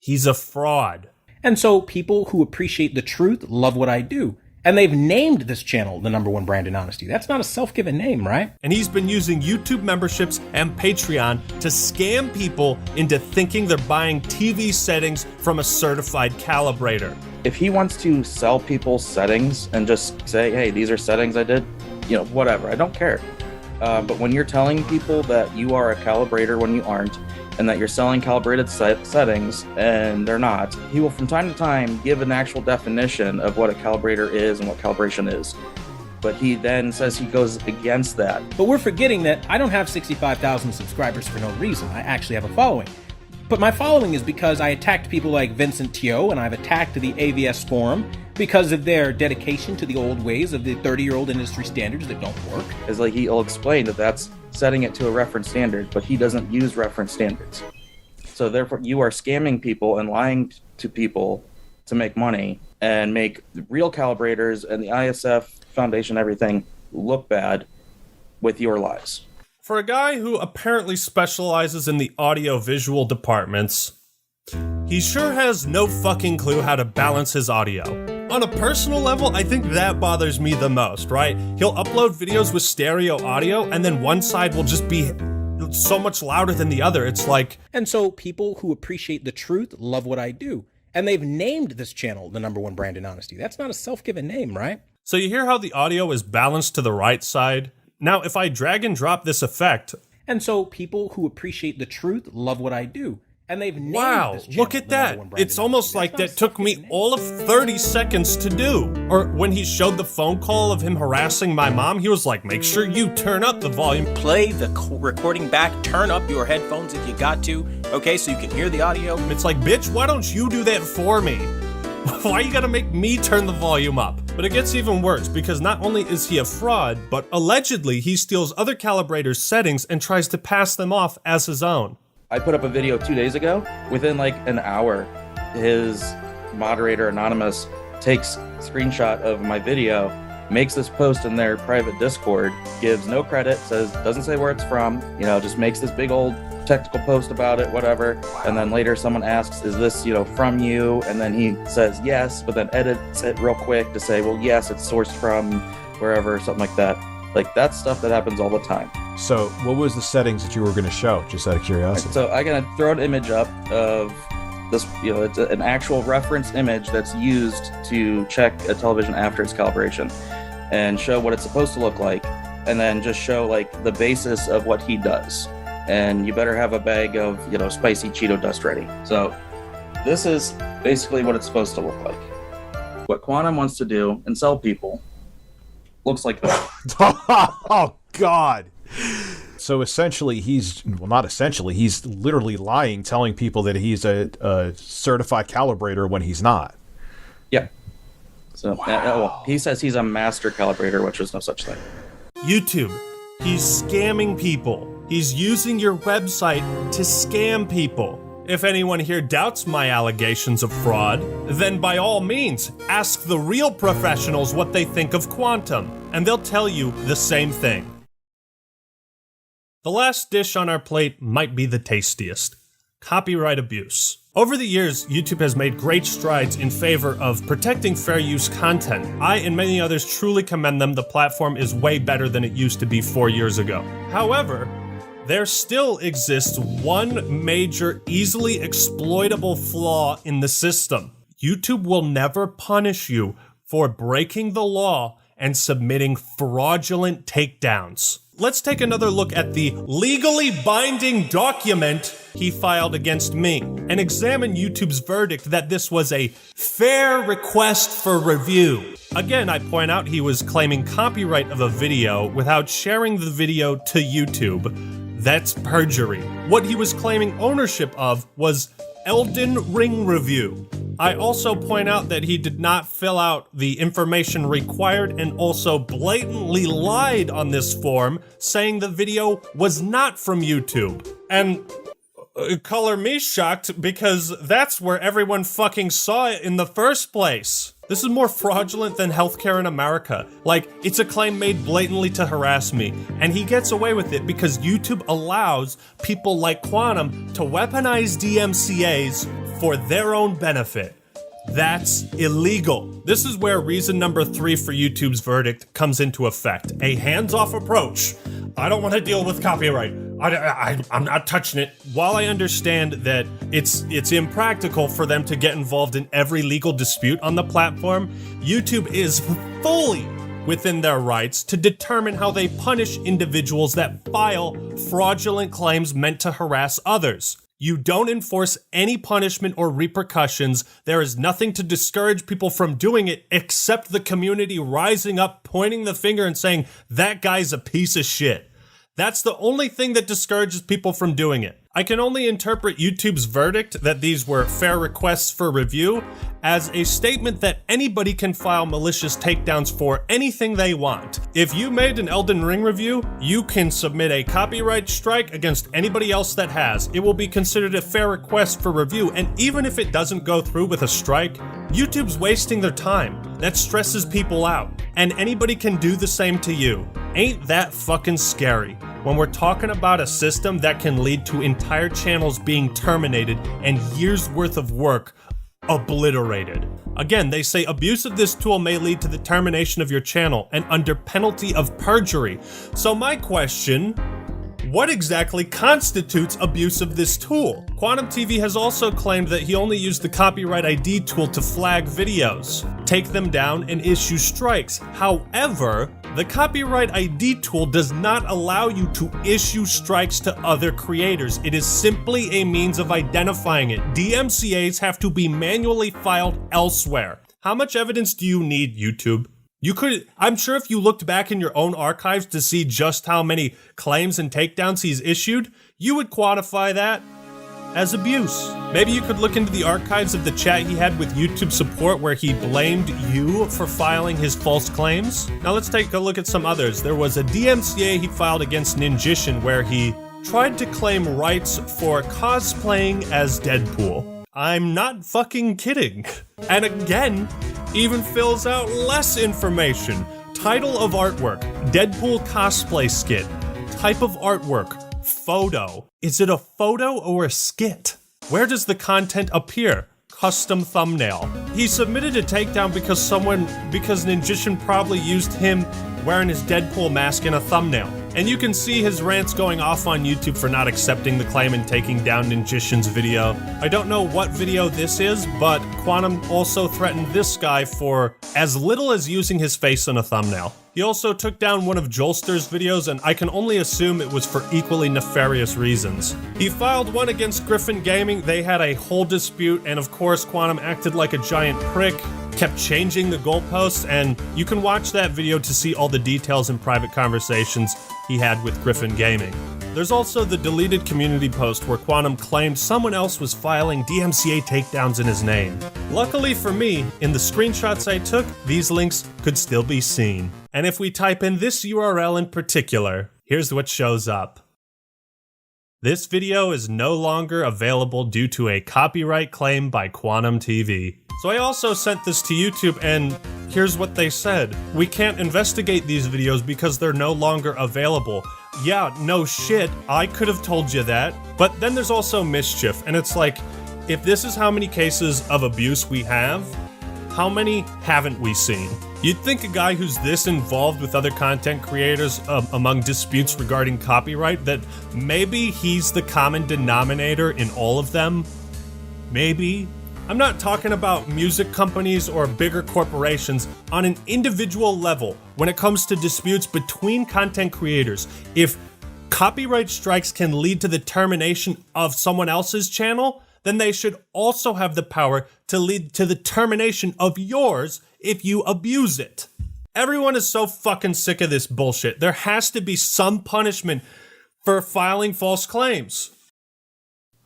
He's a fraud. And so people who appreciate the truth love what I do. And they've named this channel the #1 brand in honesty. That's not a self-given name, right? And he's been using YouTube memberships and Patreon to scam people into thinking they're buying TV settings from a certified calibrator. If he wants to sell people settings and just say, hey, these are settings I did, whatever, I don't care. But when you're telling people that you are a calibrator when you aren't, and that you're selling calibrated settings and they're not, he will from time to time give an actual definition of what a calibrator is and what calibration is. But he then says he goes against that. But we're forgetting that I don't have 65,000 subscribers for no reason. I actually have a following. But my following is because I attacked people like Vincent Teo, and I've attacked the AVS forum because of their dedication to the old ways of the 30-year-old industry standards that don't work. It's like he'll explain that that's setting it to a reference standard, but he doesn't use reference standards. So therefore, you are scamming people and lying to people to make money and make real calibrators and the ISF Foundation, everything, look bad with your lies. For a guy who apparently specializes in the audio-visual departments, he sure has no fucking clue how to balance his audio. On a personal level, I think that bothers me the most, right? He'll upload videos with stereo audio, and then one side will just be so much louder than the other. It's like... And so people who appreciate the truth love what I do. And they've named this channel the #1 brand in honesty. That's not a self-given name, right? So you hear how the audio is balanced to the right side? Now, if I drag and drop this effect... And so people who appreciate the truth love what I do. And they've named wow, this channel look at that. It's almost like that took me all of 30 seconds to do. Or when he showed the phone call of him harassing my mom, he was like, make sure you turn up the volume. Play the recording back, turn up your headphones if you got to, okay, so you can hear the audio. It's like, bitch, why don't you do that for me? Why you gotta make me turn the volume up? But it gets even worse, because not only is he a fraud, but allegedly he steals other calibrators' settings and tries to pass them off as his own. I put up a video 2 days ago. Within like an hour, his moderator, Anonymous, takes a screenshot of my video, makes this post in their private Discord, gives no credit, doesn't say where it's from, just makes this big old technical post about it, whatever. And then later someone asks, is this, from you? And then he says yes, but then edits it real quick to say, well, yes, it's sourced from wherever, something like that. Like, that's stuff that happens all the time. So what was the settings that you were going to show, just out of curiosity? So I'm going to throw an image up of this, it's an actual reference image that's used to check a television after its calibration and show what it's supposed to look like, and then just show like the basis of what he does. And you better have a bag of, spicy Cheeto dust ready. So this is basically what it's supposed to look like. What Quantum wants to do and sell people looks like that. Oh, God. So essentially, he's literally lying, telling people that he's a certified calibrator when he's not. Yeah. So he says he's a master calibrator, which is no such thing. YouTube, he's scamming people. He's using your website to scam people. If anyone here doubts my allegations of fraud, then by all means, ask the real professionals what they think of Quantum, and they'll tell you the same thing. The last dish on our plate might be the tastiest: copyright abuse. Over the years, YouTube has made great strides in favor of protecting fair use content. I and many others truly commend them. The platform is way better than it used to be 4 years ago. However, there still exists one major, easily exploitable flaw in the system. YouTube will never punish you for breaking the law and submitting fraudulent takedowns. let's take another look at the legally binding document he filed against me and examine YouTube's verdict that this was a fair request for review. Again, I point out he was claiming copyright of a video without sharing the video to YouTube. That's perjury. What he was claiming ownership of was Elden Ring review. I also point out that he did not fill out the information required and also blatantly lied on this form, saying the video was not from YouTube. And color me shocked, because that's where everyone fucking saw it in the first place. This is more fraudulent than healthcare in America. Like, it's a claim made blatantly to harass me, and he gets away with it because YouTube allows people like Quantum to weaponize DMCAs for their own benefit. That's illegal. This is where reason number 3 for YouTube's verdict comes into effect. A hands-off approach. I don't want to deal with copyright. I'm not touching it. While I understand that it's impractical for them to get involved in every legal dispute on the platform, YouTube is fully within their rights to determine how they punish individuals that file fraudulent claims meant to harass others. You don't enforce any punishment or repercussions. There is nothing to discourage people from doing it except the community rising up, pointing the finger and saying, that guy's a piece of shit. That's the only thing that discourages people from doing it. I can only interpret YouTube's verdict that these were fair requests for review as a statement that anybody can file malicious takedowns for anything they want. If you made an Elden Ring review, you can submit a copyright strike against anybody else that has. It will be considered a fair request for review, and even if it doesn't go through with a strike, YouTube's wasting their time. That stresses people out, and anybody can do the same to you. Ain't that fucking scary? When we're talking about a system that can lead to entire channels being terminated and years worth of work obliterated. Again, they say abuse of this tool may lead to the termination of your channel and under penalty of perjury. So my question, what exactly constitutes abuse of this tool? Quantum TV has also claimed that he only used the copyright ID tool to flag videos, take them down, and issue strikes. However, the copyright ID tool does not allow you to issue strikes to other creators. It is simply a means of identifying it. DMCAs have to be manually filed elsewhere. How much evidence do you need, YouTube? I'm sure if you looked back in your own archives to see just how many claims and takedowns he's issued, you would quantify that as abuse. Maybe you could look into the archives of the chat he had with YouTube support where he blamed you for filing his false claims. Now let's take a look at some others. There was a DMCA he filed against Ninjishin where he tried to claim rights for cosplaying as Deadpool. I'm not fucking kidding. And again, even fills out less information. Title of artwork, Deadpool cosplay skit. Type of artwork, photo. Is it a photo or a skit? Where does the content appear? Custom thumbnail. He submitted a takedown because Ninjishin probably used him wearing his Deadpool mask in a thumbnail. And you can see his rants going off on YouTube for not accepting the claim and taking down Ninjishin's video. I don't know what video this is, but Quantum also threatened this guy for as little as using his face in a thumbnail. He also took down one of Jolster's videos, and I can only assume it was for equally nefarious reasons. He filed one against Griffin Gaming. They had a whole dispute, and of course Quantum acted like a giant prick, kept changing the goalposts, and you can watch that video to see all the details and private conversations he had with Griffin Gaming. There's also the deleted community post where Quantum claimed someone else was filing DMCA takedowns in his name. Luckily for me, in the screenshots I took, these links could still be seen. And if we type in this URL in particular, here's what shows up. This video is no longer available due to a copyright claim by Quantum TV. So I also sent this to YouTube, and here's what they said. We can't investigate these videos because they're no longer available. Yeah, no shit, I could have told you that. But then there's also mischief, and it's like, if this is how many cases of abuse we have, how many haven't we seen? You'd think a guy who's this involved with other content creators among disputes regarding copyright, that maybe he's the common denominator in all of them. Maybe. I'm not talking about music companies or bigger corporations. On an individual level, when it comes to disputes between content creators, if copyright strikes can lead to the termination of someone else's channel, then they should also have the power to lead to the termination of yours if you abuse it. Everyone is so fucking sick of this bullshit. There has to be some punishment for filing false claims.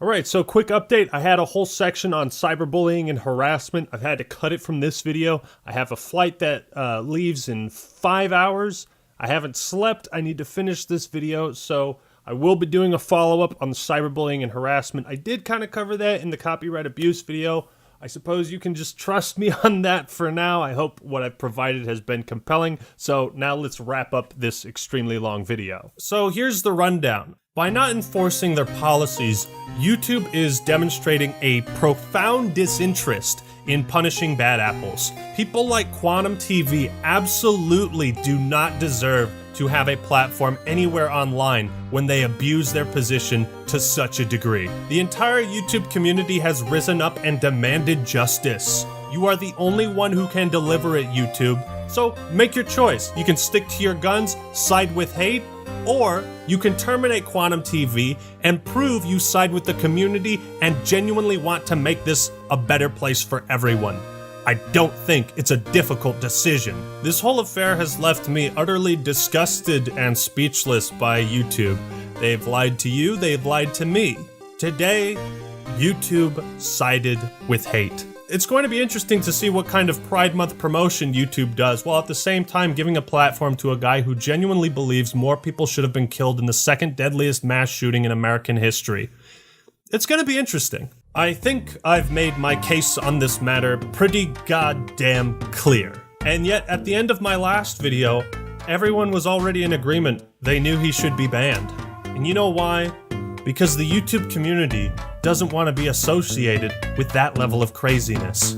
Alright, so quick update. I had a whole section on cyberbullying and harassment. I've had to cut it from this video. I have a flight that leaves in 5 hours. I haven't slept. I need to finish this video, so I will be doing a follow-up on the cyberbullying and harassment. I did kind of cover that in the copyright abuse video. I suppose you can just trust me on that for now. I hope what I've provided has been compelling. So now let's wrap up this extremely long video. So here's the rundown. By not enforcing their policies, YouTube is demonstrating a profound disinterest in punishing bad apples. People like Quantum TV absolutely do not deserve to have a platform anywhere online when they abuse their position to such a degree. The entire YouTube community has risen up and demanded justice. You are the only one who can deliver it, YouTube. So make your choice. You can stick to your guns, side with hate, or you can terminate Quantum TV and prove you side with the community and genuinely want to make this a better place for everyone. I don't think it's a difficult decision. This whole affair has left me utterly disgusted and speechless by YouTube. They've lied to you, they've lied to me. Today, YouTube sided with hate. It's going to be interesting to see what kind of Pride Month promotion YouTube does, while at the same time giving a platform to a guy who genuinely believes more people should have been killed in the second deadliest mass shooting in American history. It's going to be interesting. I think I've made my case on this matter pretty goddamn clear. And yet, at the end of my last video, everyone was already in agreement. They knew he should be banned. And you know why? Because the YouTube community doesn't want to be associated with that level of craziness.